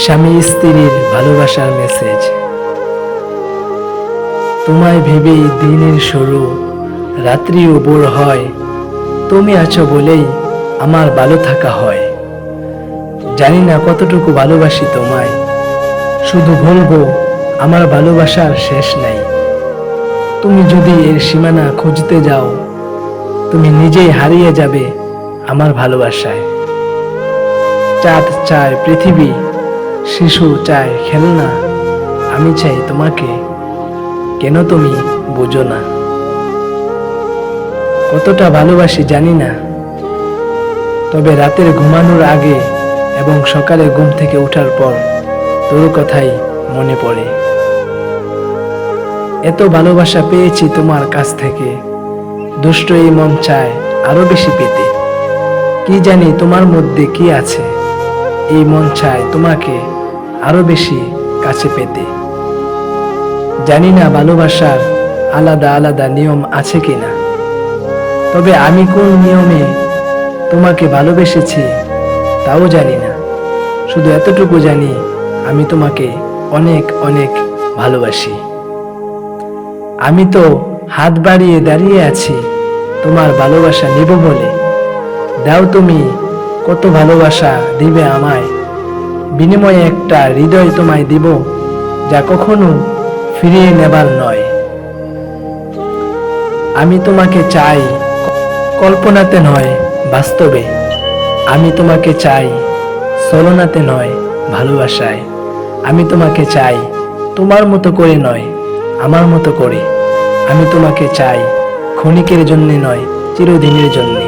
স্বামী স্ত্রীর ভালোবাসার মেসেজ। তোমায় ভেবেই দিনের শুরু, রাত্রিও বোর হয়। তুমি আছো বলেই আমার ভালো থাকা হয়। জানি না কতটুকু ভালোবাসি তোমায়, শুধু বলবো আমার ভালোবাসার শেষ নাই। তুমি যদি এর সীমানা খুঁজতে যাও, তুমি নিজেই হারিয়ে যাবে আমার ভালোবাসায়। চাঁদ চায় পৃথিবী, শিশু চায় খেলনা, আমি চাই তোমাকে, কেন তুমি বোঝো না? কতটা ভালোবাসি জানি না, তবে রাতের ঘুমানোর আগে এবং সকালে ঘুম থেকে ওঠার পর তোর কথাই মনে পড়ে। এত ভালোবাসা পেয়েছি তোমার কাছ থেকে, দুষ্ট এই মন চায় আরো বেশি পেতে। কি জানি তোমার মধ্যে কি আছে, এই মন চায় তোমাকে আরো বেশি কাছে পেতে। জানি না ভালোবাসার আলাদা আলাদা নিয়ম আছে কিনা, তবে আমি কোন নিয়মে তোমাকে ভালোবেসেছি তাও জানি না। শুধু এতটুকু জানি, আমি তোমাকে অনেক অনেক ভালোবাসি। আমি তো হাত বাড়িয়ে দাঁড়িয়ে আছি তোমার ভালোবাসা নেব বলে। দাও তুমি কত ভালোবাসা দিবে আমায়, বিনিময়ে একটা হৃদয় তোমায় দিব, যা কখনো ফিরিয়ে নেবার নয়। আমি তোমাকে চাই কল্পনাতে নয় বাস্তবে, আমি তোমাকে চাই ছলনাতে নয় ভালোবাসায়। আমি তোমাকে চাই তোমার মতো করে নয় আমার মতো করে। আমি তোমাকে চাই ক্ষণিকের জন্যে নয় চিরদিনের জন্যে।